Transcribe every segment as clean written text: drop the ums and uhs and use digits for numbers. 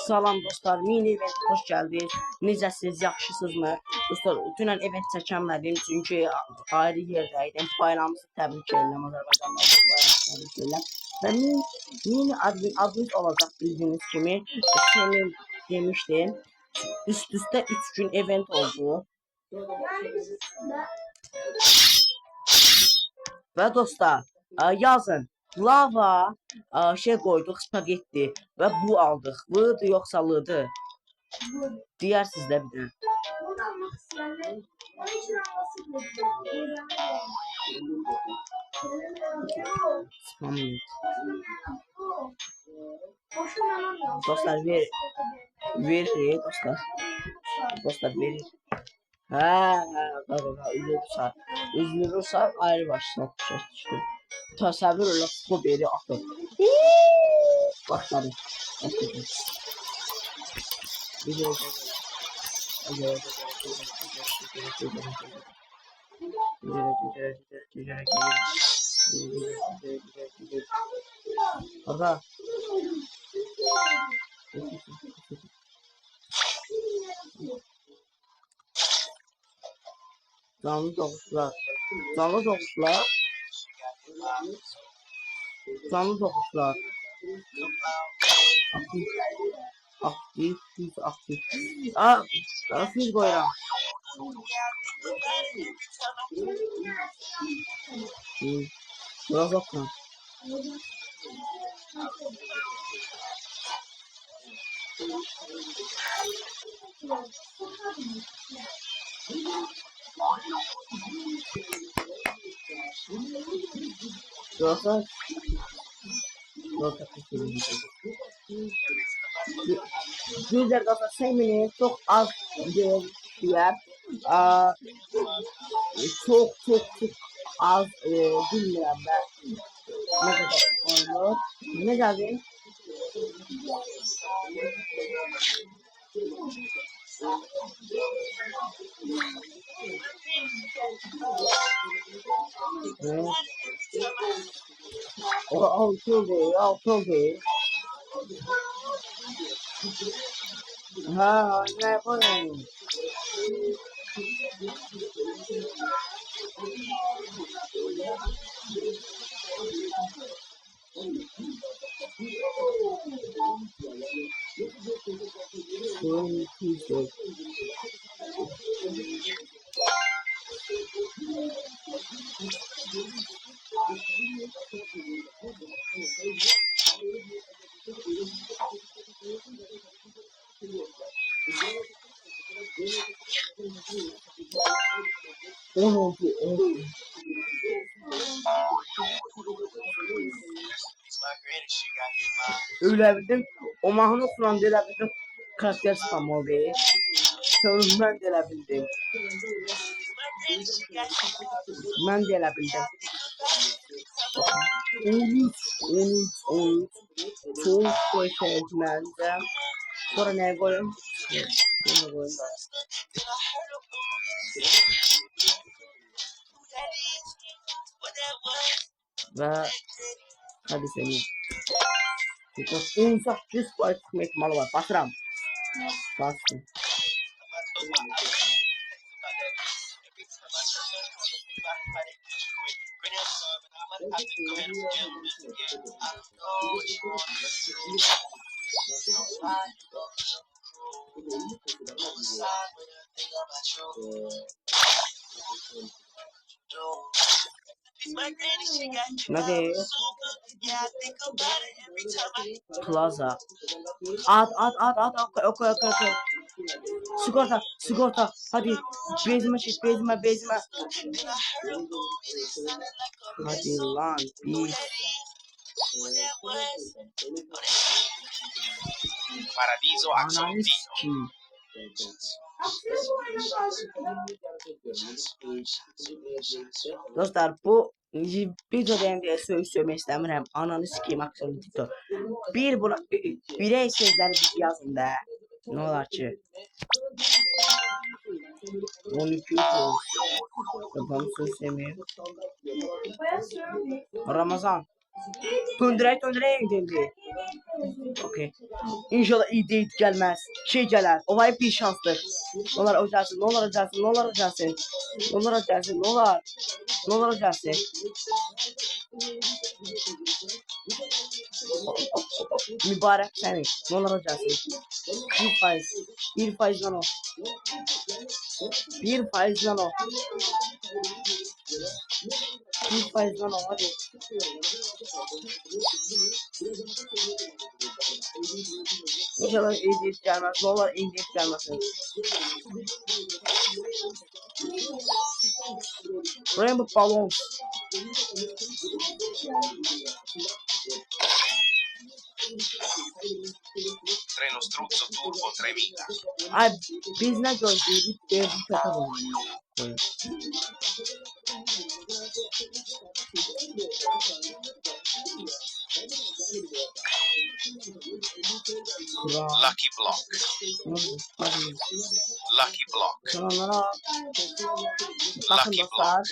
Salam dostlar, mini event hoş geldiniz. Necəsiniz, yaxşısınızmı? Dostlar, dünən event çəkənmədim çünki ayrı yerdəydim. Bayramımızı təbrik edirəm, Azərbaycanlıları bayramımızı təbrik edirəm. Və mini adınız olacaq bildiyiniz kimi. Senin demişdim. Üst-üstə 3 gün event oldu. Və dostlar, yazın. Lava şey koyduk, spagetti ve bu aldık. Vıdı yoksa lıdı. Diğersiz de bir de. Spamlet. Dostlar verir dostlar. Dostlar verir. Ha, üzülürsə. Üzülürsə ayrı başına düşür. Təsəvvür elə bu beri atır. Başladı. Aga. Canlı doğuşlar. Canlı doğuşlar. Canlı doğuşlar. Aktif. Aktif. Siz koyuram. Biraz bakma. Dostlar. Güzel dostlar, sevmini çok az diyor. Çok az bilmiyorum ben. Ne kadar oynuyor. Ne geldi? Altı değil. Ha, ne yapayım? Öyle o mahnı okuran da bildim. Karakter spam oldu. Sonra ben de bildim. Ben de bildim. 13 çok koşardım. Sonra ne koyayım? Ne koyayım? Ve hadi seni. Because 18 parça ihtimalı var. Basıram. Bastım. Hadi. Plaza. At. Okay. Sigorta. Hadi. Bezime. Hadi lan. Biz. Paradiso Axolotl. Dostlar bu videodan diye söylemek istemiyorum. Ananı sikeyim Axolotl. Birey sözleri biz yazın da. Ne olar ki? 12 olsun. Babam söz sevmiyor. Ramazan. Döndürək dedi. Okey. İnşallah iyi deyit gelmez. Şey gelir. O var bir şansdır. Nolar olacaksın, nolar olacaksın, nolar olacaksın. Nolar olacaksın, nolar. Nolar olacaksın. Mübarek seni. Nolar olacaksın. Bir faiz. Bir faizden o. Bir faizden o. Bir faizden o. Hadi. İnşallah iyi deyit gelmez. Nolar iyi deyit gelmesin. Rainbow Balloons. Treno struzzo turbo 3000. Ay biz ne gördük diye bir şaka var. Kura. Lucky Block. Lucky Block. Kanallara bakın Lucky dostlar.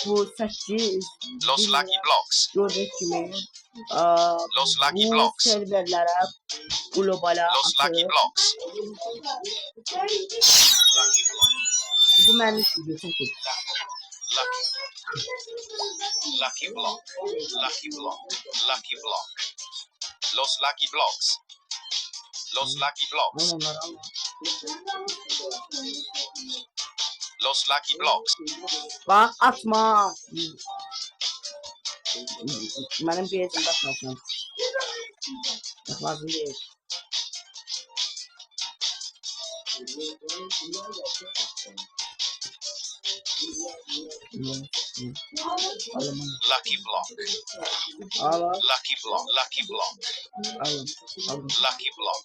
Bu 8 Los Lucky Blocks. gördüğünüz gibi Los Lucky bu Blocks. serverlere globala Los Lucky atır. Blocks. Lucky Block. Bu benim video çekin. Lucky. Lucky Block. Lucky Block. Lucky Block. Los Lucky Blocks. Los Lucky Blocks. Onları al. Los Lucky Blocks. Bak atma. Benim bir yerim bakmasın. Bakmasın değil. Lucky Block. Al al. Lucky Block. Lucky Block. Al. Al. Lucky Block.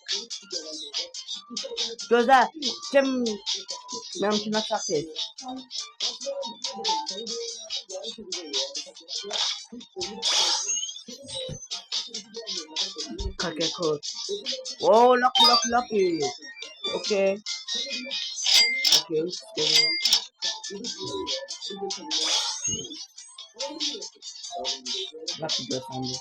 Gözler. Kim? Benimkine çakır. Kakekot. Oh, lucky. Okay. Okay. Lucky beyefendi.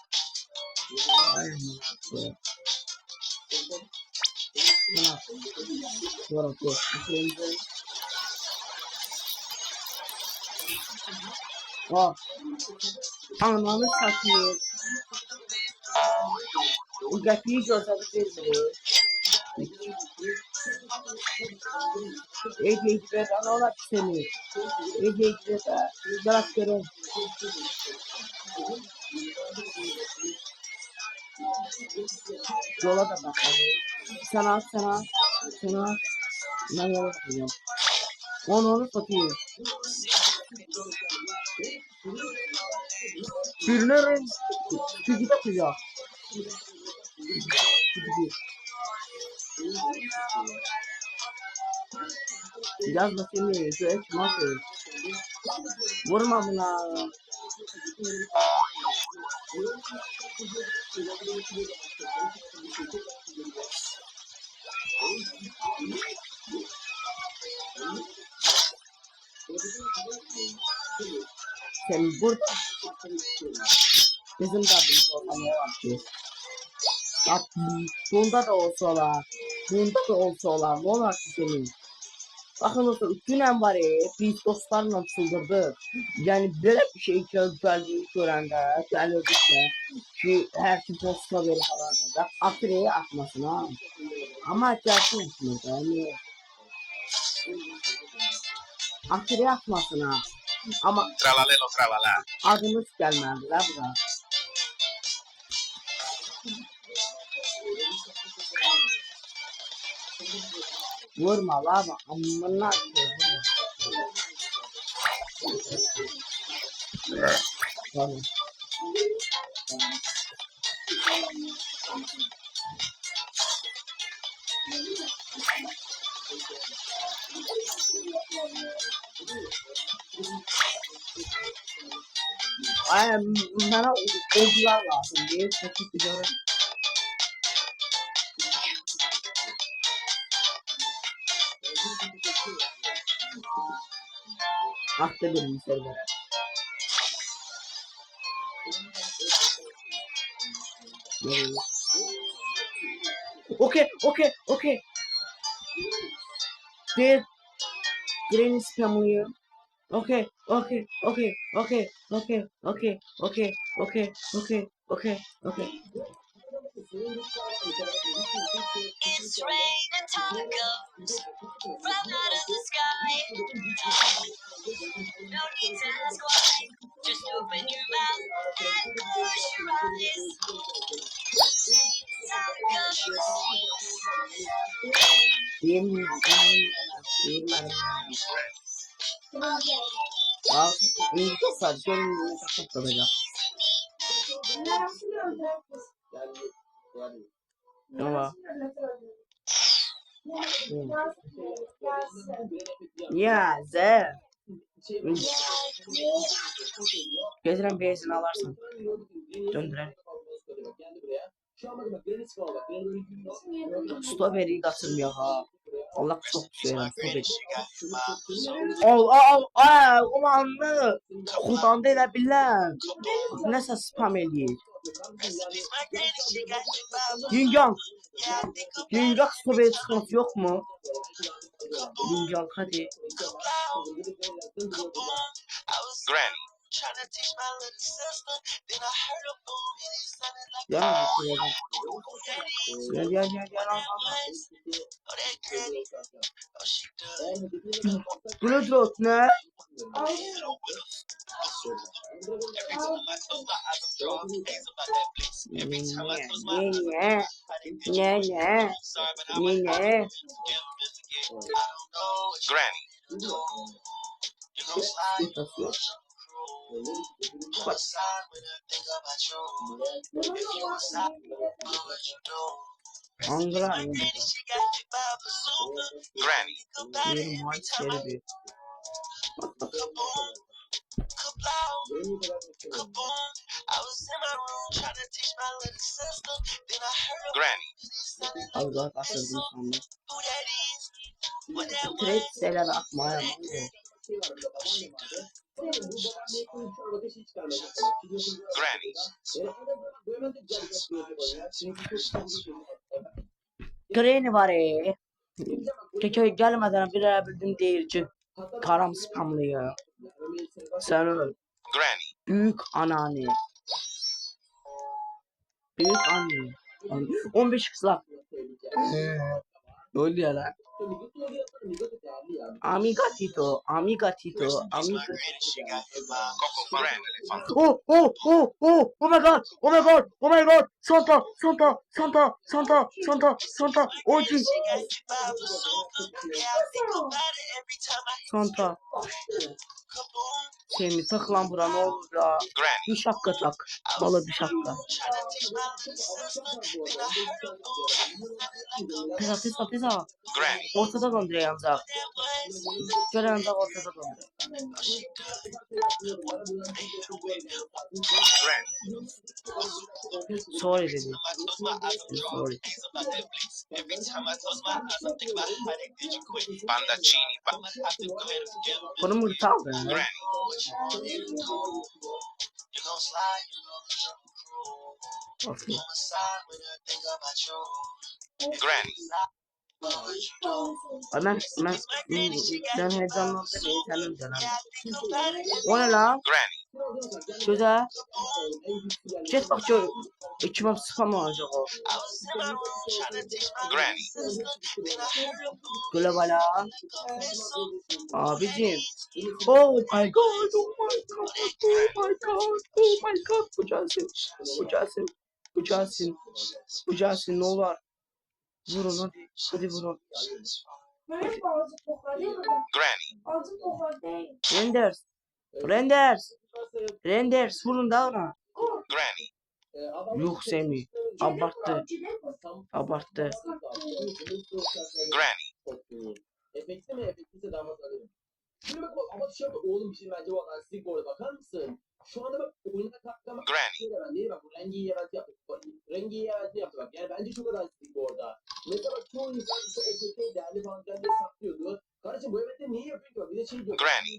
Oh. Ananı satayım. Bu kapıyı görsebilir mi? Ece hikmeten ola seni. Ece hikmeten. Bırak görün. Yola da bakalım. Sana. Ben yola bakacağım. Onu satayım. Birine çizgi atacağım. Yazma seni. Şu et nasıl? Vurma buna. Sen burada. Bizim derdimiz olsa ne var ki? Bak bunda da olsa olar. Bunda da olsa olar. Ne olar ki senin? Bakın dostlar, dünən var biz dostlarla çıldırdı. Yani böyle bir şey geldiğini görəndə gəlirdik də ki, hər kim dostuna verir falan da. Atırıya atmasın ha. Ama gəlsin etmir də. Yani, atırıya atmasın ha. Ama Tralalelo tralala. adımız gəlməlidir ha bura. Vurma la, amına koyayım. Tamam. Ay, bana oldular lazım diye sakit ediyorum. Hafta birini servere. Okay, okay, okay. Dead Granny spamlıyor. Okay, okay, okay, okay, okay, okay, okay, okay, okay, okay, okay. It's raining tacos from out of the sky. No need to ask why. Just open your mouth and close your eyes. Değil Bak, İngilizce sadece İngilizce çok kalacak. Ama ya ze getiren benzin alarsan döndürer. Strawberry'i kaçırmıyor ha. Allah çok şeyler strawberry. Al ulandı. Kudan da elə bilən. Nəsə spam eləyir. Yingak strawberry sıkıntı yok mu? Yingak hadi. Granny. Ya Bloodroot ne? Ne? Granny. Angla Granny. bir maç bir. Granny. Allah kaçırdım sandım. Trade siteler akmaya Granny. Granny var Keke gelmeden bir bildim değil ki karam spamlıyor. Sen öl. Granny. Büyük anneanne. Büyük anne. 15 kızlar. Öyle ya lan. Amiga Tito. Oh my god. Santa. OG. Santa. Şey mi tak lan bura ne olur ya. Bir şapka tak. Bala bir şapka. Pesa. Ortada döndüre yanacak. Şöyle yanacak ortada döndüre. Sorry dedi. Sorry. Bandacini. Bunu mu çaldı? Okay. Granny. Ben heyecanlandım. O ne lan? Granny. Güzel. Jet bak çocuk. İçime spam olacak o. Granny. Global abicim. Oh my god. Bu Casin ne olur. Vurun hadi. Hadi vurun. Granny. Renders vurun da ona. Granny. Yuh Semih. Abarttı. Granny. Efekti mi? Efektiyse damat alayım. Şimdi bak ama şey yapma oğlum bir şey bence bu anasını orada bakar mısın? Şu anda bak oyuna kalktım. Granny. Değil bak bu rengi evet yaptı. Rengi evet yaptı bak. Yani bence çok adaletli orada. Mesela bak çoğu insan işte OPT değerli falan diye saklıyordu. Kardeşim bu evette niye yapıyor ki? Bir de şey diyor. Granny.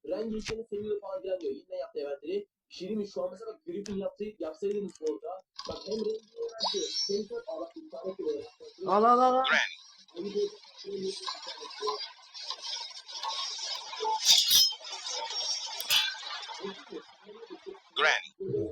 Rengi işini seviyor falan diyor. Yine yaptı eventleri. Şirin şu an mesela bak Griffin yapsaydınız orada. Bak hem rengi Al al al. Al. Granny. Granny.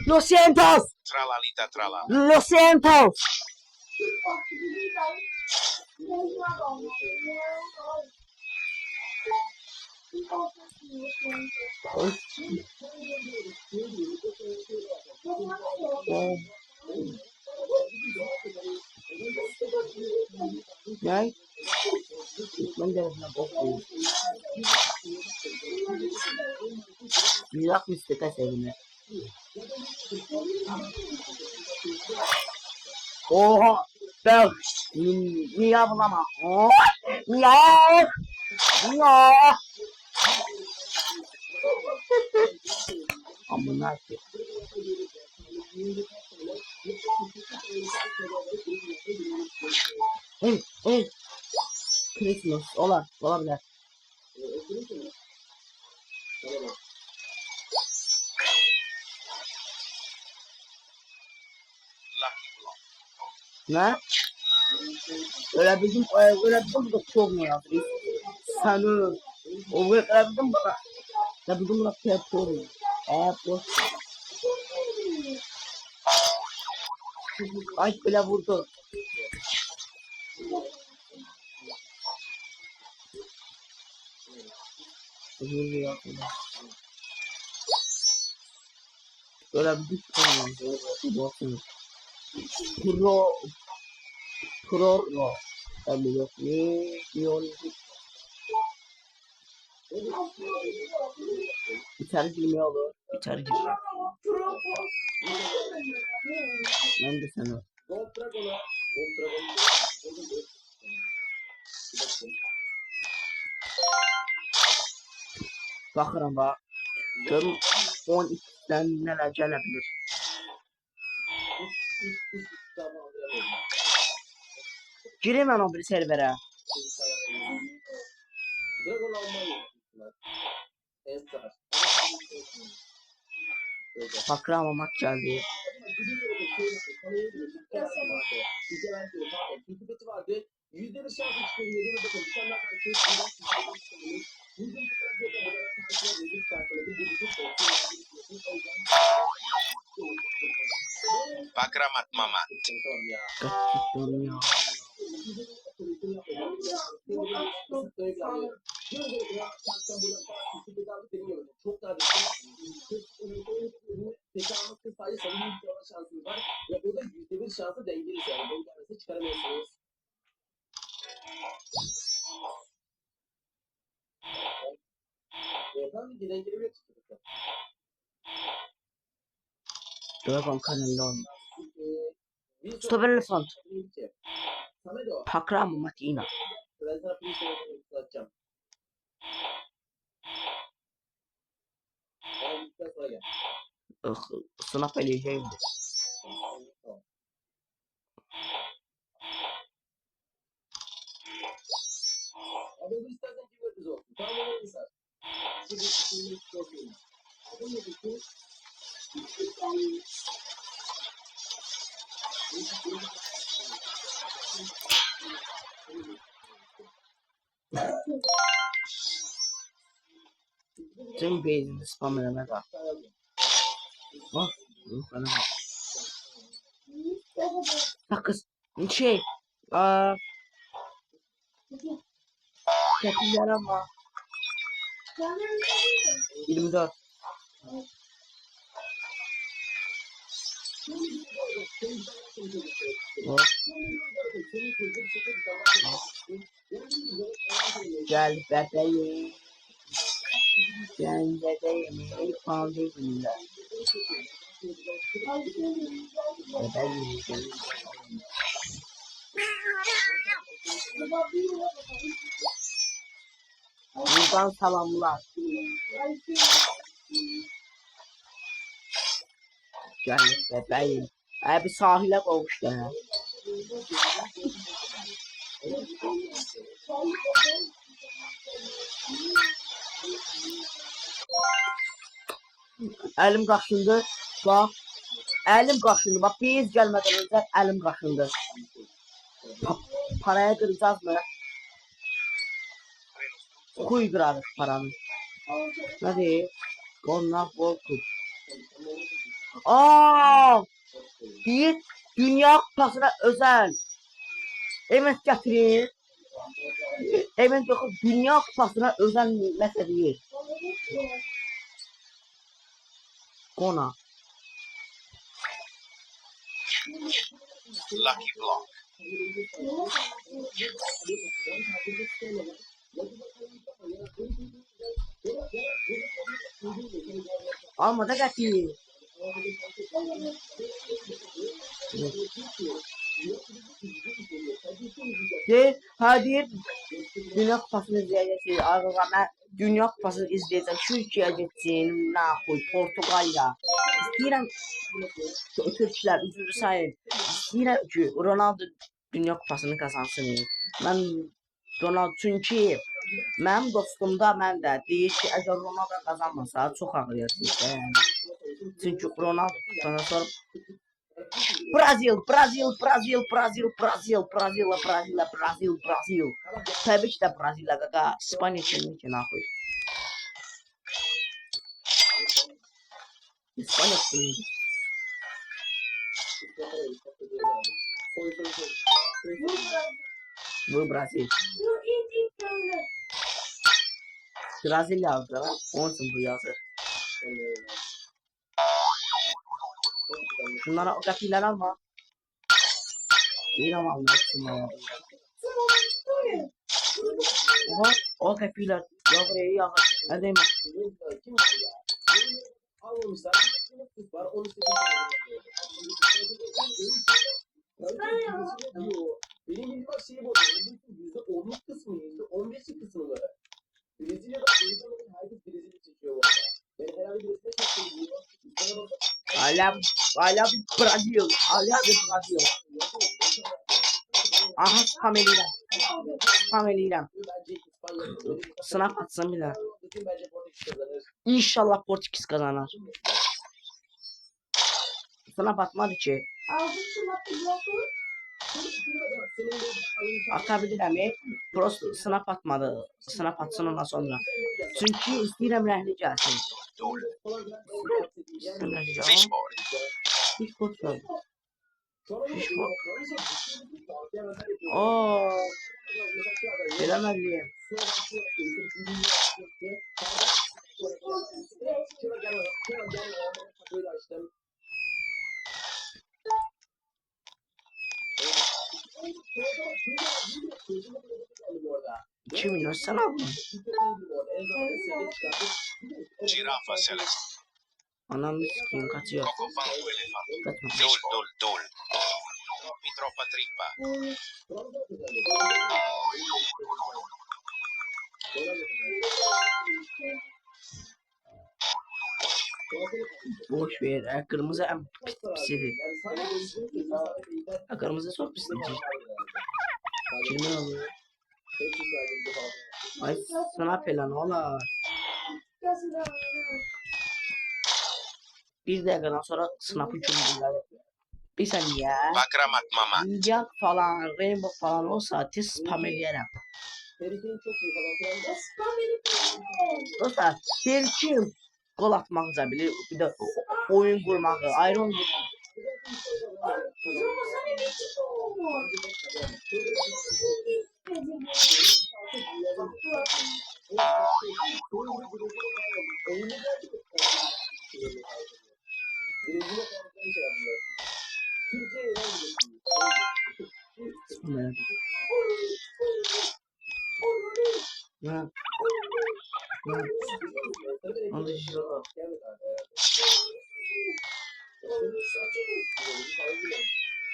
Lo siento. Tralalita trala. Lo siento. Này, vấn đề là bố phụ. Mirak mıstık sevgili. Oha. Ben niye bulama? Oh. Niye? Niye? Amına ki. Hey. Christmas. Olabilir. Lucky block. Ne? Öyle bizim burada çok mu yazdı? Sanı. Öyle bizim burada. Ya bizim burada yapıyorum. Bu. Ay bile vurdu. Vuruyor. Öyle bir şey. Pro. Tabii yok. Ne diyor? İçeri girmeye olur. İçeri girmeye. Ben de sana. Bakıram bak. Görüm 12'den neler gelebilir. Gireyim ben o bir servere. Dragon almayı Ensar. Bakıram ama geldi. Vardı. %1 şans çıkarıyordu. Bakın bir tane Pakramat mamat. Kaçtım ya. Çok daha tekamülün sayı savunma şansınız var ve burada %1 şansı dengeliyiz yani. Bunu gelmesi çıkaramıyorsunuz. Efendim bir dengeli yok. Dragon kanalında oynuyor. Stop Elephant. Pakram Matina. Ben sana bir şey anlatacağım. Sınav eleyeceğim. Abi bu istersen kim öpüz olsun. Tamam onu insan. Tüm base'ini spamlarına da. Bak. Bana bak. Sakız. Şey. Tepkiler ama. 24. Bak. Gel bebeğim. Sen bebeğim. İlk pandemide. Bebeğim. Buradan salamlar. Gəlib bebeğim. Bir sahilə qovuşdu. Hə. Əlim qaşındı. Bax. Əlim qaşındı. Bax biz gəlmədən öncə əlim qaşındı. Paraya qıracağız mı? Kuy qırarıq paranı. Nə deyir? Qonaq Volkut. Deyir Dünya Kupasına özel event gətirir. Event yox, Dünya Kupasına özel nəsə deyir. Qonaq. Lucky block. Alma da gətir. Deyir, deyir Dünya Kupasını izləyəcək. Ağıqa mən Dünya Kupasını izləyəcəm. Türkiyə getsin, naxuy, Portuqaliya. İstəyirəm Türklər üzrü sayın. İstəyirəm ki Ronaldo Dünya Kupasını qazansın. Mən Ronaldo çünki mənim dostum da mən də deyir ki əgər Ronaldo qazanmasa çox ağlayacaq. Çünki Ronaldo tutandan sonra Brazil. Tabii ki de Brezilya gaga. İspanya kelime ki naxuy. İspanya kelime. Bu Brazil. Brazil yazdı lan. Olsun bu yazır. Şunlara o kapiler alma. İram almak için ya. Oha o kapiler. Ya buraya ya. Hadi mi? Benim bildiğim bak şeyi bu. %10'luk kısmı, %15'i kısmı. Brezilya'da herkes Brezilya çekiyor bu arada. Yani herhangi birisine çok seviyor. Hala Brazil. Aha Pameliyla. Sınav atsın bile. İnşallah Portekiz kazanır. Sınav atmadı ki. Atabilir mi? Prosto sınav atmadı. Sınav atsın ondan sonra. Çünkü istəyirəm rəhli gəlsin. Fishboard. Hiç korkmuyorum. Bilemezdim. Kimin o sana mı? Giraffa celeste. Ananı sikeyim kaçıyor. Cocofanto elefante. Kaçma. Dol. Troppa trippa. Boş ver. Kırmızı en pisiydi. Kırmızı çok pisiydi. Kimi alıyor? Ay sana falan ola. Bir dakikadan sonra sınav uçurumları. Bir saniye. Bakramat mama. Jack falan, Rainbow falan olsa tez spam ederim. Dostlar, bir kim gol atmak bilir, bir de oyun kurmak, ayrı oyun kurmak.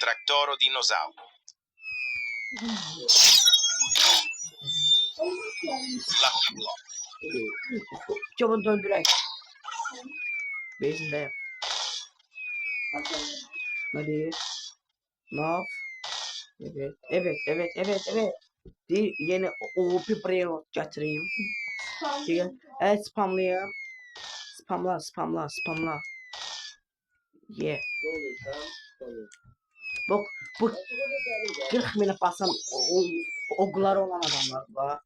Trattoro dinosauro. Lucky block. Çabuk döndürek. Bezinde. Hadi. Ne yap? Evet. Evet. Evet. Evet. Evet. Değil, yeni OP buraya getireyim. Evet spamlayayım. Spamla spamla spamla. Ye. Ne oluyor şu an? Ne oluyor? Bak bu Ben çok öyle değerli ya. 40 mini basan okları olan adamlar var.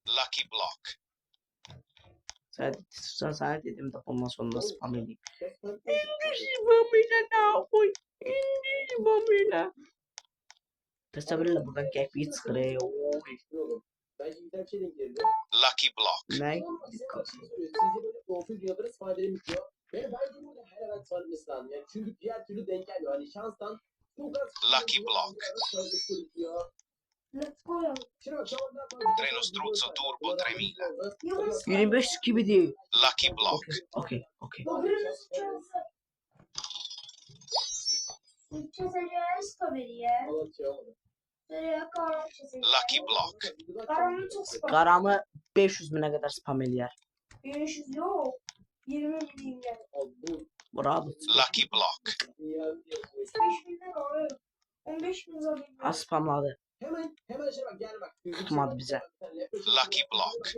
Lucky block. Sana dedim de ondan sonra spam edeyim. Ben Spamıyla ne yapayım? Spamıyla. Tasavvurla buradan keyfi çıkarıyor. Belki güzel bir şey denk geldi. Lucky block. Ne? Sizce böyle profil dünyada spider'im bitiyor. Ve bence burada her an çıkartması lazım. Yani çünkü diğer türlü denk gelmiyor. Hani şanstan çok az Lucky block. bitiyor. Let's go. Şimdi bak şu anda Treno Struzzo Turbo 3000. 25 gibi değil. Lucky block. Okey. Okey. Çözeceğiz tabiriye. Nereye karar çözeceğiz? Lucky block. Karamı çok sıkı. Karamı 500 bine kadar spam eləyər. 500 yok. 20 bin yani. Bravo. Lucky block. 5 binden alıyor. 15 bin zaten. Az spamladı. Hemen şey bak gel bak. Tutmadı bize. Lucky block.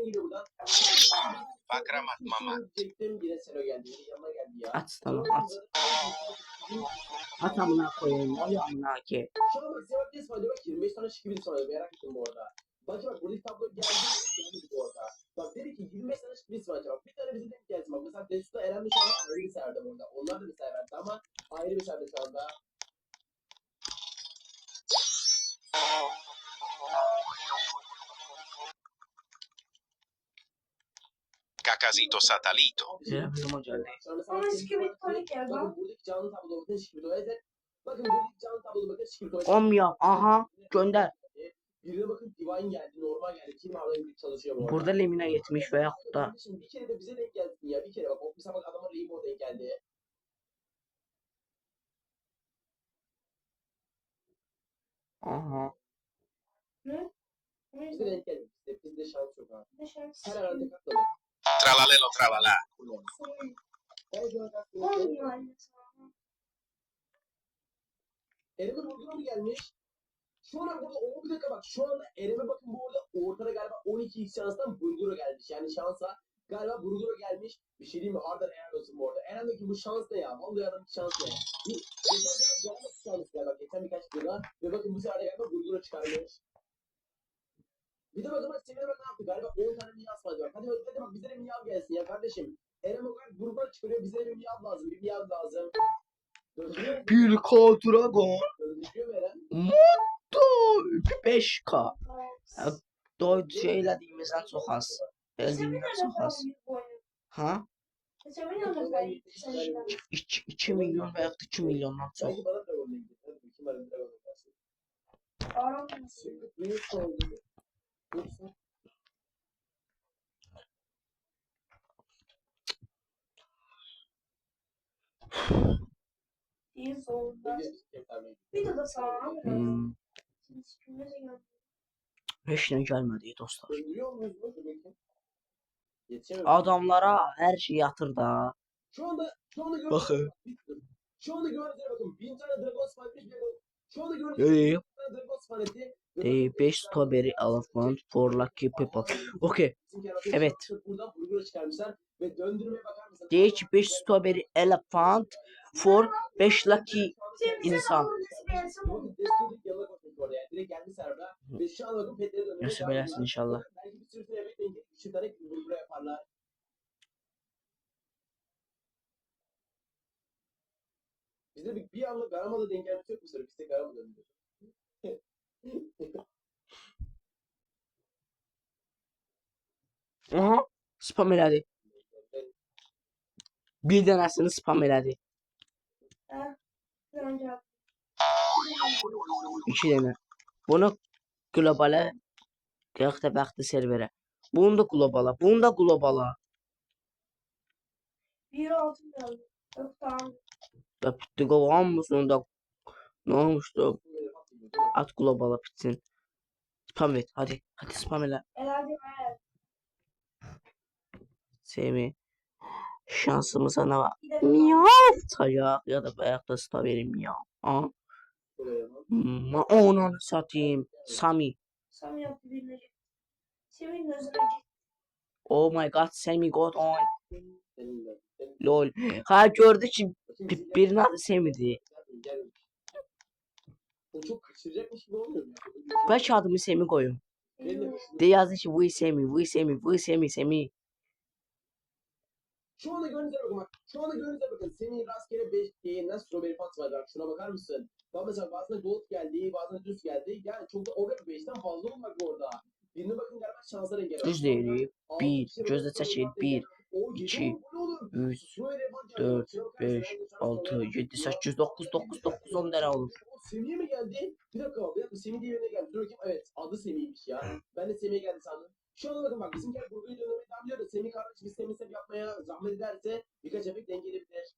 Bakramat mama. Yine Selo geldi. Yine yanına geldi ya. At tamam at. At amına koyayım. O ya amına ki. Şu an bak Sevat ne söyledi bak 25 tane şık bir söyledi merak ettim bu arada. Bak buradaki tablo geldi bu arada. Bak dedi ki 25 tane şık bir söyledi bak bir tane bize denk gelsin bak mesela Desu'da Eren de şu anda ayrı bir serde burada. Onlar da bir serde ama ayrı bir serde şu anda. Cacasito Satalito. Güzel bizim o geldi. Ama şık bir tuvalet geldi. Bakın buradaki canlı tablo bakın şık bir tuvalet. Bakın buradaki canlı tablo bakın şık bir tuvalet. 10 milyon. Aha. Gönder. Birine bakın Divine geldi, normal geldi. Kim abi çalışıyor bu arada. Burada Lemina 70 veya da. Kardeşim bir kere de bize denk gelsin ya. Bir kere bak. Mesela bak adama Limo denk geldi. Aha. Ne? Bize denk geldi. Bizde şans yok ha. Ne şans. Her arada katladık. Tralalelo tralalá. Olmuyor anne sana. Erem'e Burgun'a mı gelmiş? Şu an burada bir dakika bak. Şu anda Erem'e bakın bu arada ortada galiba 12x şanstan Burgun'a gelmiş. Yani şansa galiba Burgun'a gelmiş. Bir şey diyeyim mi? Harbiden Eren olsun bu arada. Eren'deki bu şans ne ya? Vallahi adam şans ne? Geçen birkaç yılda ve bakın bu sefer de galiba Burgun'a çıkarmış. Bir de bakın bak Sevin'e bak ne yaptı? Galiba 10 tane miyav var. Hadi bak bize de miyav gelsin ya kardeşim. Eren o kadar gruba çıkarıyor. Bize de bir miyav lazım. Bir miyav lazım. Döndürüyor mu? Bir Dragon. Döndürüyor mu Eren? Mutlu. 5K. Evet. Doy şeylədiyimizdən çox az. Elədiyimizdən çox az. Ha? 2 milyon veya 2 milyondan çox. Belki bana Dragon'la ilgili. Hadi kim var Dragon'la gelsin. Şimdi büyük oldu. Yoksa İyi solda. bir yeterli. Bir de sana. Hmm. Heç nə gəlmədi dostlar. Döndürüyor muyuz bu? Dur bakayım. Yetişemedim. Adamlara hər şey yatır da. Şu anda gördüğünüz Bakın. Şu anda gördüğünüz bakın 1000 tane Dragon Spike'miş bir gol. Şu anda gördüğünüz Göreyim. 1000 tane Dragon Spike'ti. 5 strawberry elephant for lucky people. Okey. Evet. Buradan burger çıkarmışlar ve döndürmeye bakar mısın? Deyir ki 5 strawberry elephant for 5 lucky insan. Bakın Desto'daki yanına koşmuş orada yani. Direkt geldi serverda. Ve şu an bakın petleri dönüyor. Nasıl belersin inşallah. Belki bir sürü evet denk 3 tane burger yaparlar. Bizde bir anlık Garama'da denk gelmesi yok mu sonra? Bizde Garama döndü. Aha. Spam elədi. Bir dənəsini spam elədi. 2 dənə. Bunu globala 40 da bəxti serverə. Bunu da globala. Bunu da globala. Bir altın geldi. Yok tamam. Da bitti qovan mısın da. Ne olmuştu? At globala bitsin. Spam et. Hadi. Hadi spam elə. Herhalde ver. Sevmi. Şansımıza ne var? Miyav çıkacak ya da ayakta sta verim ya. Ha? Onu satayım. Sami. Sami yaptı birine. Semih'in gözüne git. Oh my god, Sami got on. Senin de. Lol. Ha gördü ki birinin adı Sami'di. O çok kaçıracakmış gibi olmuyor mu? Belki adımı Sami koyun. Benim de De yazdı ki we Sami, we Sami, we Sami, Sami. Şu anda gördüğünüze bakın bak. Şu anda gördüğünüze bakın. Senin rastgele 5 yayından strawberry fat var. Bak şuna bakar mısın? Bak mesela bazen gold geldi, bazen düz geldi. Yani çok da over 5'ten fazla olmak orada. Birine bakın galiba şanslar engel. Düz değil. 1, gözde çekil. 1, 2, 3, 4, 5, 6, 7, 8, 9, 9, 9, 10 lira olur. Semih'e mi geldi? Bir dakika. Semih diye birine geldi. Dur bakayım. Evet. Adı Semih'miş ya. Ben de Semih'e geldi sandım. Şu anda bakın bak bizimkiler kurguyu dönemeye devam ediyor da Semih kardeş biz Semih Sep yapmaya zahmet ederse birkaç efekt dengeleyebilir.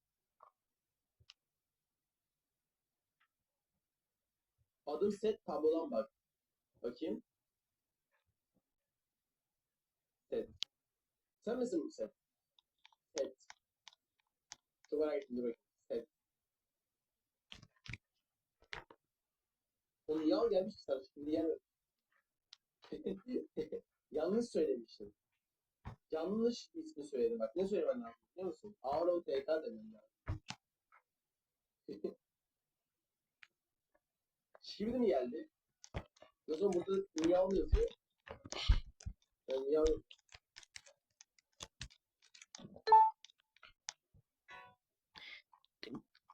Adım Set tablodan bak. Bakayım. Set. Sen misin bu Set? Set. Çok merak ettim dur bakayım. Set. Onun yav gelmiş ki sana şimdi yani. Yanlış söylemiştim. Yanlış ismi söyledim bak. Ne söylemen lazım biliyor musun? Auron TK demem lazım. Şimdi mi geldi? O zaman burada Miyav yazıyor. Yani Miyav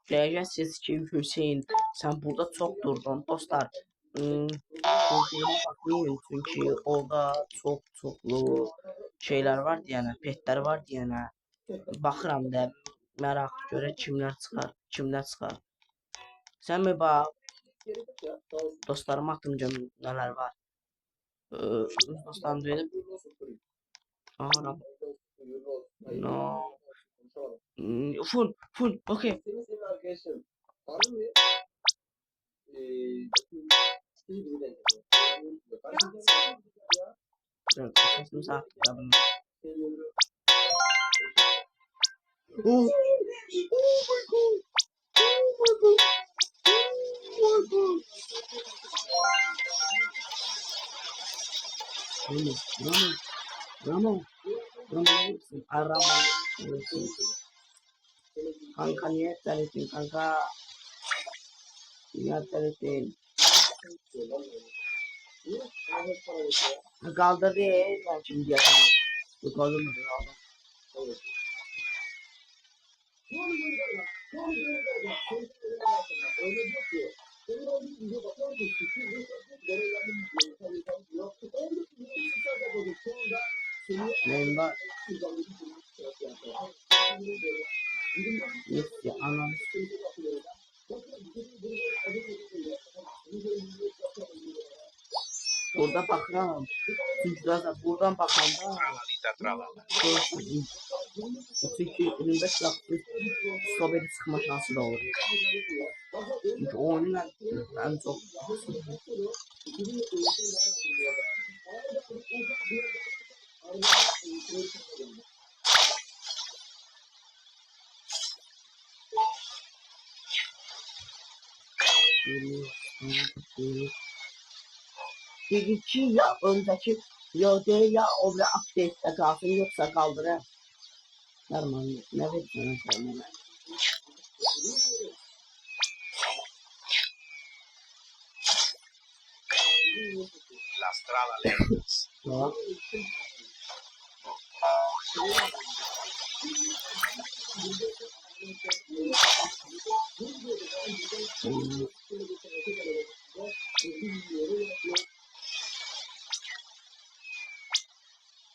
Diyeceksiniz ki Hüseyin sen burada çok durdun dostlar. Kurguma bakmayın çünkü orada çok çoklu şeyler var diyene, petler var diyene. Bakıram da merak göre kimler çıkar, kimler çıkar. Sen mi bak gerek yok ya. Sağ olsun. dostlarım aklımca neler var. Dostlarım dedim. Aha, no. Full, okay. Senin arkadaşın. Harbi mi? Bakayım. İyi biri denk geliyor. Ya. Evet, sesimi sakin ya bunu. Seviyorum. Oh, Ramo, neredesin? Arama, neredesin? Kanka niye neredesin kanka? Niye neredesin? Kaldı değil, ben şimdi yatamam. Bu kaldı mı? Neyim var? Neyse, anam. Burada bakıram. Çünkü zaten buradan bakanda Tralalita tralala. çünkü elimde silahlı strawberry sıkma şansı da olur. Çünkü o oyunun en çok birinci ya öndeki ya değil ya o bir update'de kalsın yoksa kaldırır. Derman ne verirsen söyleme. Las tralaletas. Ya.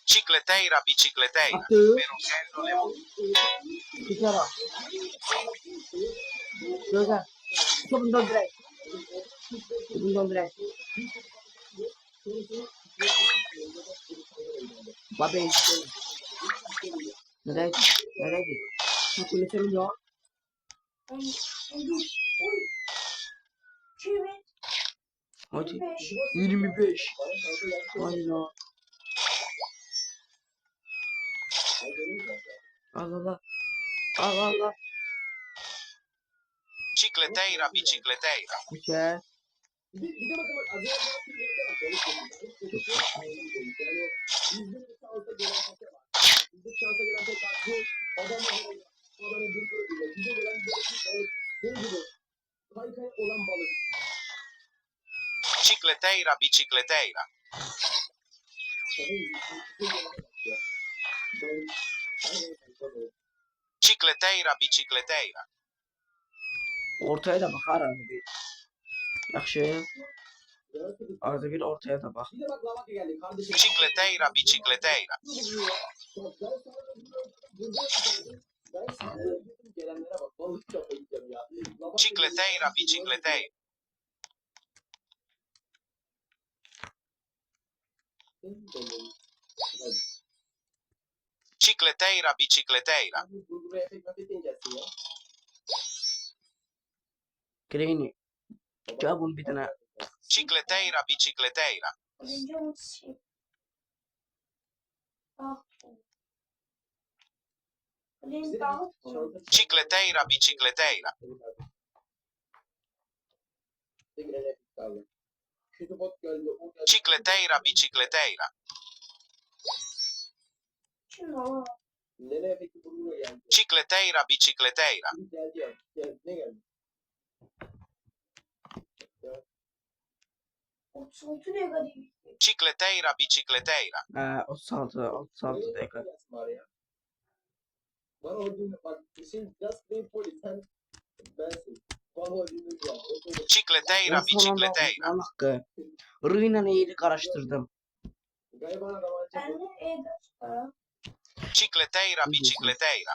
Cicleteira bicicleteira. Attı. Perocello levo. Bir kere. Güzel. Çabuk döndürek. Çabuk döndürek. Baba işte. Nereye? Nereye gidiyor? Çok konuşalım ya. 11. Oy. Kimi? Hadi. 25. 25. Allah. Allah Allah. Al al al. Cicleteira, bicicleteira. Güzel. Bir de bakın bak az önce bahsettiğim bir de bak konuşuyorsun. Ben hiç kötü anlamıyorum. Yani bizde bir şansa gelen pete var. Bizde şansa gelen pete var. Bu adamla böyle adamı bulgur gibi. Bize gelen böyle bir balık. Şey gibi. Kaykay olan balık. Cicleteira, bicicleteira. Tabii bize gelene bak ya. Balık. Aynen kaykay. Cicleteira, bicicleteira. Ortaya da bak arada bir. Yaxşı. Biraz kötü. Arada bir ortaya da bak. Bir de bak lavaka geldi kardeşim. Cicleteira, bicicleteira. Ben sana öldürdüm gelenlere bak. Balık yapacağım ya. Lavaka Cicleteira, bicicleteira. Cicleteira, bicicleteira. Abi buraya efekt mafet deneyeceksin ya. Greyni. Gel bunu bir tane. Cicleteira, bicicleteira. Birinci umut şey. Ah. Birinci dağıt bunu. Cicleteira, bicicleteira. Kötü bot geldi. O geldi. Cicleteira, bicicleteira. Şimdi o. Nene efekti buraya geldi. Cicleteira, bicicleteira. Geldi ya. Geldi. Ne geldi? 36 ne kadar iyi. Cicleteira, bicicleteira. 36 dakika. Bana o gün bak. Şimdi just play polis. Sen bensin. Bana o gün ya. Cicleteira, En sonunda bicicleteira. Osman hakkı. Rıyla eğri karıştırdım. Galiba bana romancı Ben de evde tutarım. Cicleteira, bicicleteira.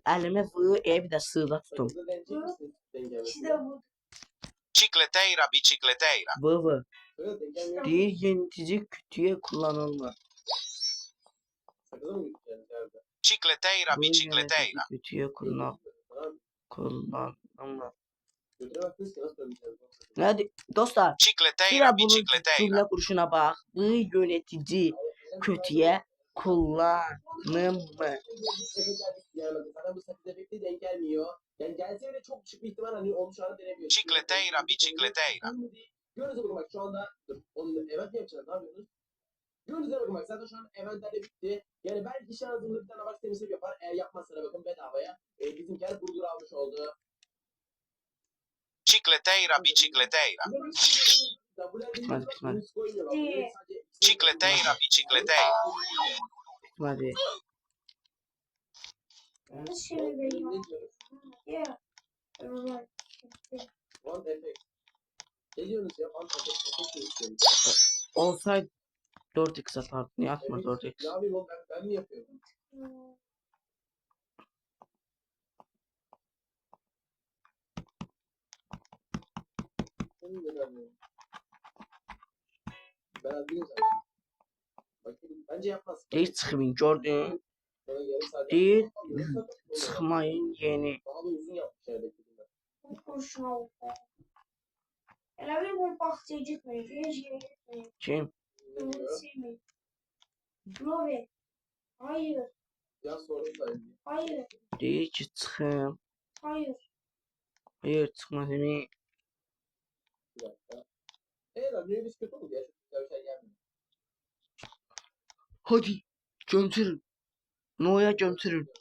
Elime vığı bir de sığda tutum. Sakızda deneyecek misin? İkisi de bu. Cicleteira, bicicleteira. Vıvı. Evet, dengelmiyor. Bir yönetici kütüye kullanılma. Sakıza mı gideceksin içeride? Cicleteira, Bu bicicleteira. yönetici kütüye kullanılma. Götüremezsiniz ki nasıl öleceğiz? Hadi dostlar. Cicleteira, Bir bunun bicicleteira. cümle kuruşuna bak. Bu yönetici kötüye kullanılma. Yani sana bu sakız efekti denk gelmiyor. Yani gelse bile çok küçük bir ihtimal hani onu şu anda denemiyor. Cicleteira, bicicleteira. Gördüğünüz bakın bak şu anda dur. Onu evet mi yapacağız? Ne yapıyorsunuz? Gördüğünüz bakın bak zaten şu an eventlerde bitti. Yani belki şansımda bir tane bak temizlik yapar. Eğer yapmazsa da bakın bedavaya. Bizimkiler burger almış oldu. Cicleteira, bicicleteira. Bitmedi, bitmedi. Cicleteira, bicicleteira. Hadi. Nasıl şimdi benim? Ya. Evet. One effect. Ne diyorsunuz ya? One effect. Olsaydı 4x atardı. Niye atma 4x? Ne yapayım oğlum ben mi yapıyorum? Ben alayım zaten. Bakayım bence yapmaz. Deyir çıxmayın gördün. Bana yarım saat Deyir yapmaz. çıxmayın yeni. Daha da uzun yapmış yerdeki bunlar. Bu kurşuna oldu. Elə bir bu bağçaya gitmeyin. Heç yere gitmeyin. Kim? Ne diyor? Sevmeyin. Lovi. Hayır. Ya sorun da Hayır. Deyir ki çıxım. Hayır. Hayır çıxma demək. bir dakika. Lan ne biz kötü oldu ya. Çok güzel bir şey gelmiyor. Hadi gömçürün. Noya gömçürün.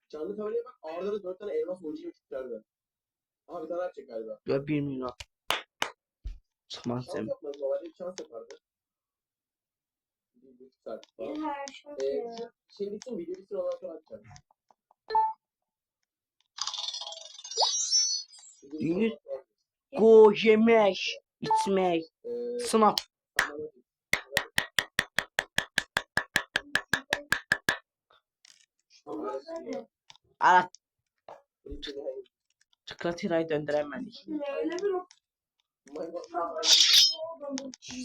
Canlı tavırya bak ağırda da 4 tane elmas mucize çıkardı. Aha bir tane açacak galiba. Ya 1 milyon. Çıxmaz Şans demək. yapmadı normalde bir şans yapardı. Bir buçuk saat falan. Bir her şey ya. Şey bitsin video bitsin ondan sonra açacağım. İyi. Go yemək, içmək, sınav. Olmaz hadi. Ara çikolatayı döndüremedik. Öyle bir o.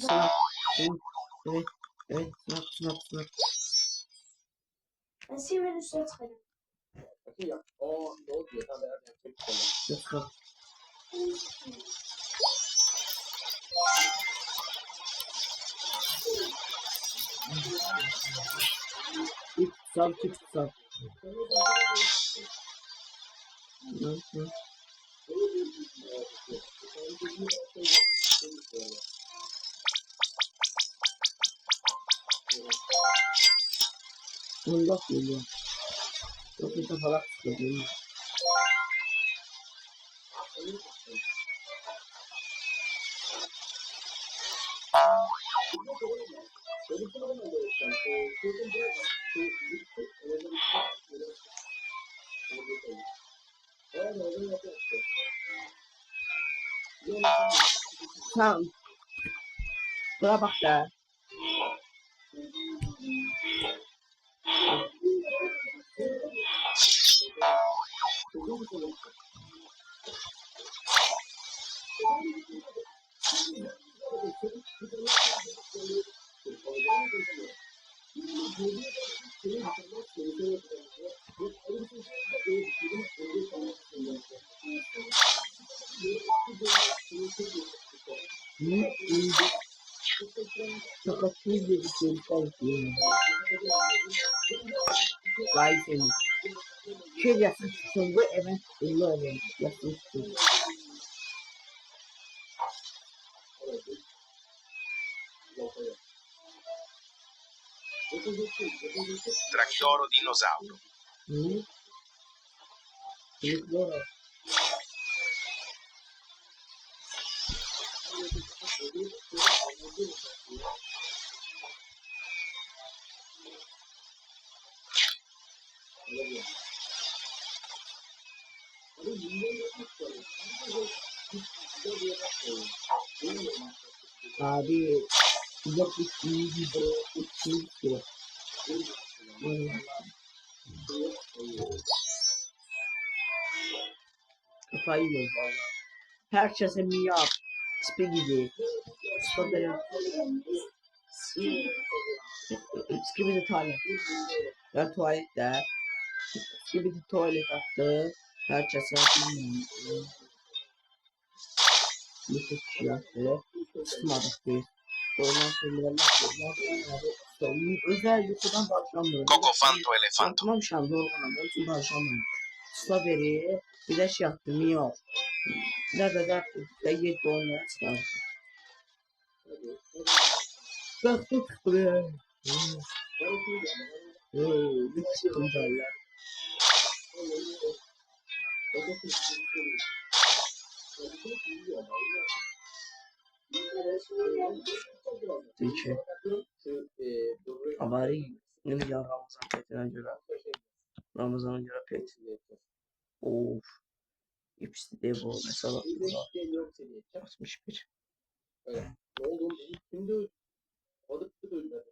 Sınav. Evet. Evet. Sınav. Ben senin üstüne çıkarım. Bakayım ya. O ne oldu ya? Tamam beraber yapacak. Sınav. İp tutsam tip tutsam. Hı hı. Bunda geliyor. Çok bir falan tutuyor. Sen buna bak da. Fakat biz de bir şey kalkıyor. Vay seni. Şey yapsın tutun bu evet. İlla evet. Yapsın tutun. Trachioro dinosauro. Hı? Çocuk var. Abi. Yok bir iyi gibi. İçin ki. Kafayı yiyor valla. Herkese miyav. Tipi gibi. Stopları. Gibi de tuvalet. Ben tuvalette. Gibi de tuvalet attı. Herkese bir kişi yaptı. Tutmadık biz. Ondan sonra sonun özel yukarıdan başlamıyorum. Cocofanto elefanto. Yapmamışam doğrulamam. Çünkü başlamıyorum. Strawberry bir de şey yaptım. Miyav. Nerede de yedi oynayan isterdim. Baktık buraya. Bir sıkıntılar. Peki. Avari ne diyeceğim Ramazan petine göre. Ramazan'a göre pet. Of. İpsi de bu mesela. 61. Ne oldu? Şimdi balıklı bölümler.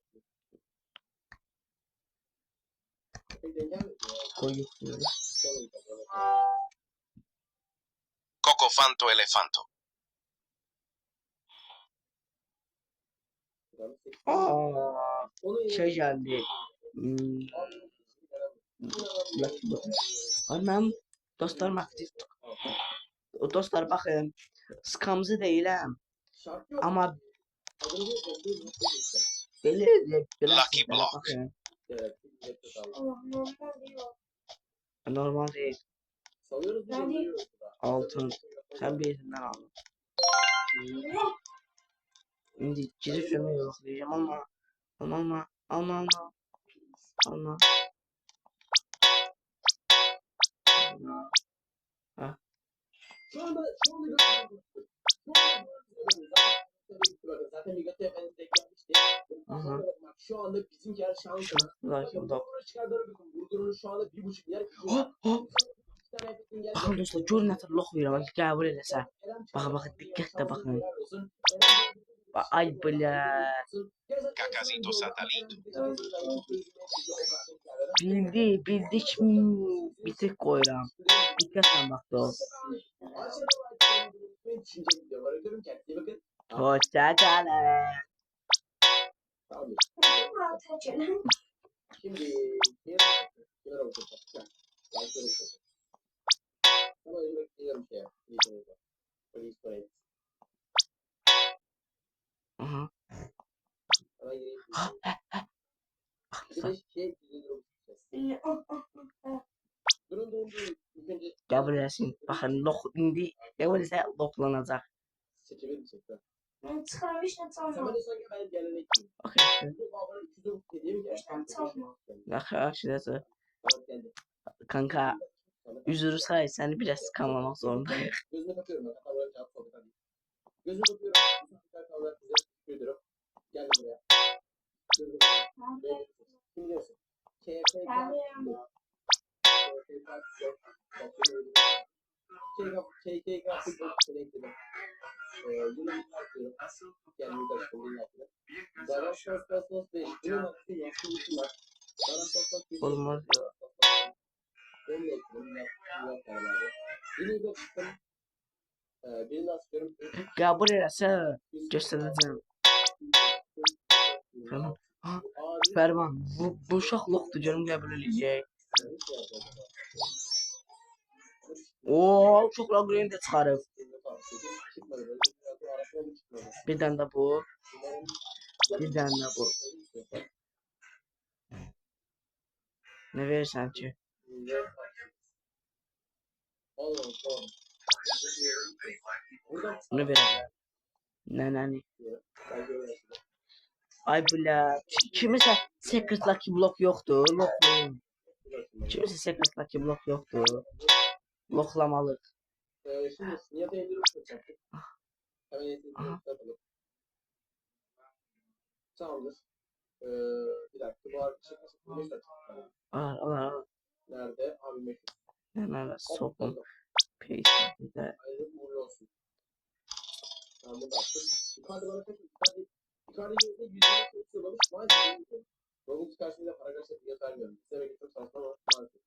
Koy getiriyorum. Cocofanto elefanto. Aa, şey geldi. Anam dostlarım aktif. O dostlar bakın. Skamzı değilim. Ama böyle Lucky sizlere block. bakın. Allah normal değil o. Normal değil. Yani Altın. Sen bir yerinden aldın. Şimdi gidip şunu yoklayacağım ama ama ha. Şu anda zaten Ligatı Efendi tek yapmıştı. Aha. Bak şu anda bizimkiler şansı. Şunu bakayım da. Burgur'u çıkardılar bakın. Burgur'un şu anda 1,5 milyar. Bakın dostlar görün hatırlıq verirəm. Qəbul eləsə. Bakın diqqətlə baxın. Ay bля. Cacasito Satalito. Bildi bir tek koyuram. Diqqətlə bax dost. Hoşça kalın. Şimdi Aha. Kabul etsin. Bakın indi kabul etse loklanacak. Seçebilir mi çekti? Ben çıkarmıştım Sen tamam. bana sonra ben gelenekliyim. Okey. Bana 200 hediye mi geldi? İşte tamam. Bak aşırısı. Tamam geldi. Kanka üzürü say seni biraz kanlamak zorundayım. Gözüne bakıyorum ben. Hatta cevap sohbet edeyim. Gözüne bakıyorum. Güzel kavramlar size teşekkür ediyorum. Geldim buraya. Gözüne bakıyorum. Kim diyorsun? KFK. KKK futbol ekledim. Yine yapıyorum. Gelmeyi de açtım. Yapıyorum. Zarar Sostos 5. Bunun hakkı yaşlı için var. Zarar Sostos 5. Olmaz ya. Ben de ekledim. Yapıyorum abi. Yine de çıktım. Birini asıyorum. Kabul etse göstereceğim. Tamam. Ha, Ferman bu uşaq loxdur canım qəbul eləyəcək. Oo, çox laqreni də çıxarıb. Bir dənə də bu. Bir dənə də bu. Nə verirsən ki? Bunu verəm. Nənəni. Ay bula. Kimisə secret lucky block yoxdur. Loxlayın. Kimisə secret lucky block yoxdur. Loxlamalıq. Şimdi Nihat'a 50 lira satacaktık. Hemen 50 lira Aha. satalım. Tamamdır. Bir dakika. Bu arkadaşa kaç 5 dakika. Al. Nerede? Abi meşhur. Nənələ sokun. Buldum. Peşində. Hayırlı uğurlu olsun. Tamam burada attık. Yukarıda bana kaç? Yukarıda yüzde 120 kursu yollamış. Maalesef. Robux karşılığında para karşılığı fiyat vermiyorum. Size belki çok saçma ama maalesef.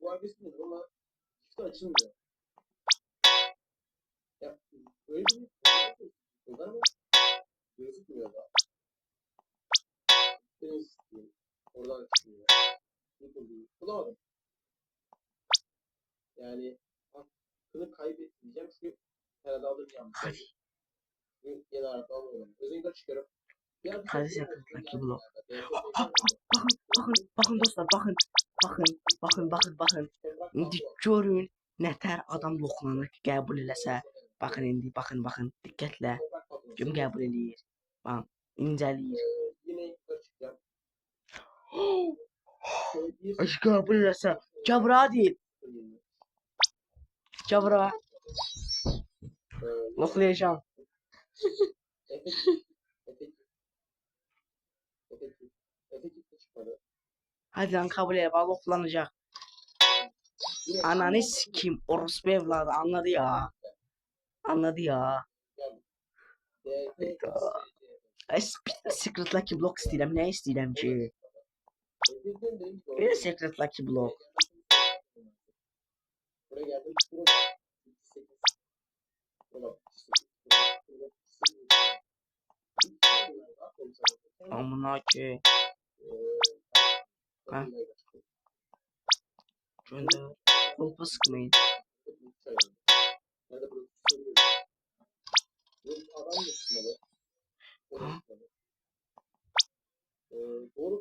Bu arkadaşın dedim ama hiç de açılmıyor. Ya öyle bir var ama gözükmüyor da. Benim sistemim. Oradan çıkıyor. Bulamadım. Yani hakkını kaybetmeyeceğim çünkü herhalde alırım yanlış. Çünkü yeni arada almıyorum. Özellikle çıkarım. Hadi secret lucky block. Bakın dostlar, bakın. İndi görün nətər adam loxlanır ki, qəbul eləsə. Baxın indi, baxın. Diqqətlə. Kim qəbul eləyir? Baxın, incəliyir. Yine yukarı çıkacağım. Ay qəbul eləsə. Cabra deyil. Cabra. Loxlayacağam. Efektif çıkmadı. Hadi lan kabul elə, bax loxlanacaq. Ananı sikim, orospu evladı, anladı ya. Ay, secret lucky block istəyirəm, nə istəyirəm ki? Bir secret lucky block. Buraya geldim. Amına ki. Ha? Gönder. Kolpa sıkmayın.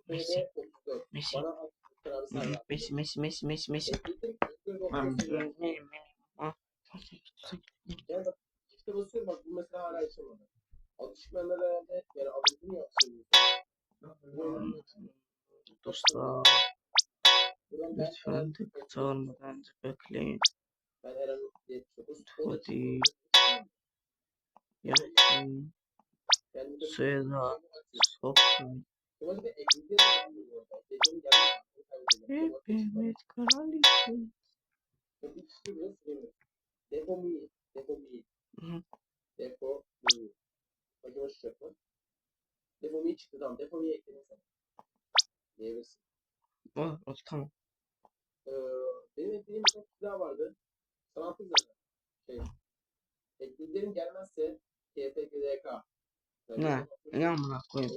Messi. İşte basıyorum bak bu mesela hala yaşamadı. Alışmayanlar herhalde yani alıntı mı yapsın? Dostlar, lütfen tık çalmadan bekleyin. Ben Eren 79. Hadi. Yakın. Suya da sokun. Hepimiz kraliçe. Depo mi? Hı. Depo mi? Bakın hoş yapma. Depo mi çıktı tamam. Depo mi ekledin sen. Diyebilirsin. O tamam. Benim eklediğim bir tane daha vardı. Sana attım zaten. Eklediğim gelmezse KFKDK. Ne? Ne amına koyayım?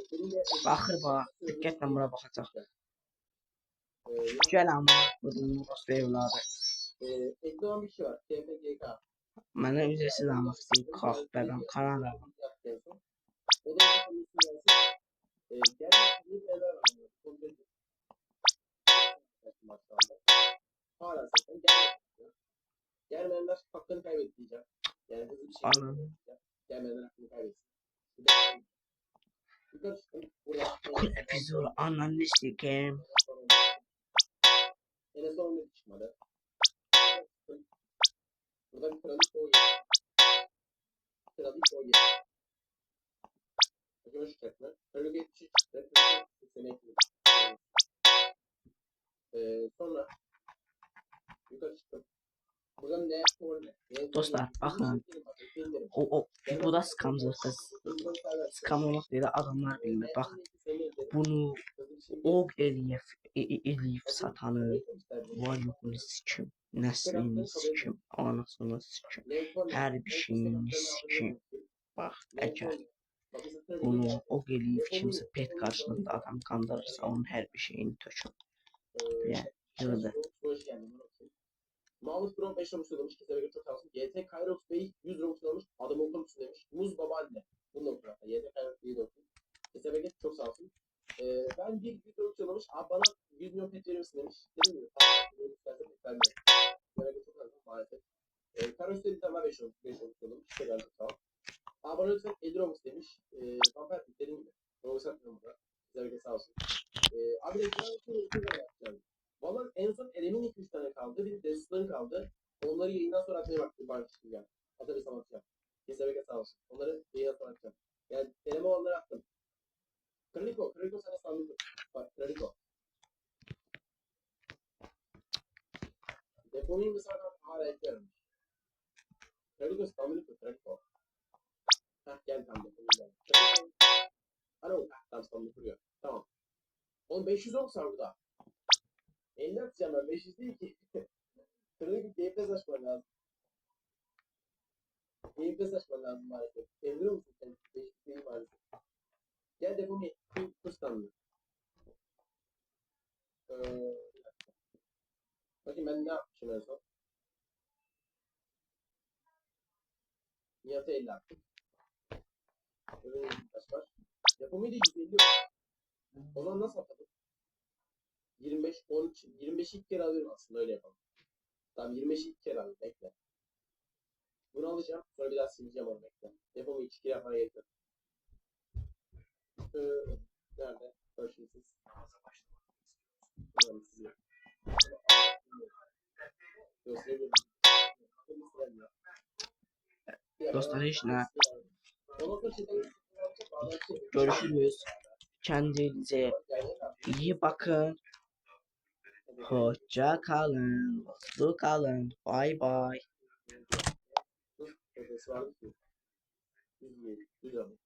Baxır bax. Diqqətlə bura baxacaq. Gəl amına koyayım orospu evladı. Ekli olan bir şey var. KFKK. Mənə ücretsiz almaq istəyir. Qalx bədəm, kanal alım. O da gelsin. Gelmezse bir neler var. yaptım bak şu anda. Hala sesten gelmedi. Gelmeyenler hakkını kaybetti diyeceğim. Yani hızlı bir şekilde Anam. diyeceğim. Gelmeyenler hakkını kaybetsin. Bir de yukarı çıktım. Burada Kul epizod ananı sikeyim. en son 11 çıkmadı. Burada bir kraliçe o yedi. Kraliçe o yedi. Bakın şu çıktı. Kraliçe 73 çıktı. Kraliçe 82. Sonra yukarı çıktım. Buradan ne yaptım? Dostlar bakın. O bu da skamcı kız. Skam olmak değil adamlar bilmir. Bak bunu o eləyib satanı var yoxunu sikim. Nəslini sikim. Anasını sikim. Hər bir şeyini sikim. Bax əgər bunu o eləyib kimsə pet qarşılığında adam kandırırsa onun hər bir şeyini tökün. Yəni yığdı. Mahmut Kron 5 Romuş demiş. Kesebe göre çok kalsın. YT Kairos Bey 100 Romuş demiş. Adam okur musun demiş. Muz babaanne. Bunu da okur hatta. YT Kairos Bey'i de okur. Kesebe geç çok sağ olsun. Ben bir 100 Romuş demiş. Abi bana 100 milyon pet verir misin demiş. Dedim mi? Tamam. İstersen pet vermiyorum. Kesebe geç çok kalsın maalesef. Kairos Bey'i bir tane 5 Romuş. 5 Romuş demiş. Tekrar çok sağ ol. Abi bana lütfen 50 Romuş demiş. Vampir Pit dediğim gibi. Romuş atmıyorum burada. Kesebe geç sağ olsun. Abi de yapacağım. Valla en son Eren'in 2-3 tane kaldı. Bir de Desus'ların kaldı. Onları yayından sonra atmaya baktım. Barıştım ya. Atabey sanatçı. Kesebeke sağ olsun. Onları yayından sonra atacağım. Yani deneme olanları attım. Kraliço sana sandık. Bak Kraliço. Depoyu mesela hala ekliyorum. Kraliço sandık. Kraliço. Heh gel tam depoyu gel. Alo. Tam sandık duruyor. Tamam. Oğlum 500 olsa burada. 50 atacağım ben. 500 değil ki. Kraliço gameplay açman lazım. Gameplay açman lazım maalesef. Evliyor musun sen? 500 değil maalesef. Gel depomu kıskandı. Bakayım ben ne yapmışım en son. Nihat'a 50 attım. Öyle bir taş var. Depomu da 150 var. O zaman nasıl atalım? 25, 13, 25'i ilk kere alıyorum aslında öyle yapalım. Tamam 25'i ilk kere alayım bekle. Bunu alacağım sonra bir daha sileceğim onu bekle. Depomu 2 kere yapmaya gerek yok. Nerede? Karşınızsız. Bilmiyorum sizi. Gösterebilirim. Dostlar heç nə. Ondan sonra şeyden Görüşürüz. Kendinize iyi bakın. Hoşça kalın. Mutlu kalın. Bay bay. Dur, vardı ki. 107, 106.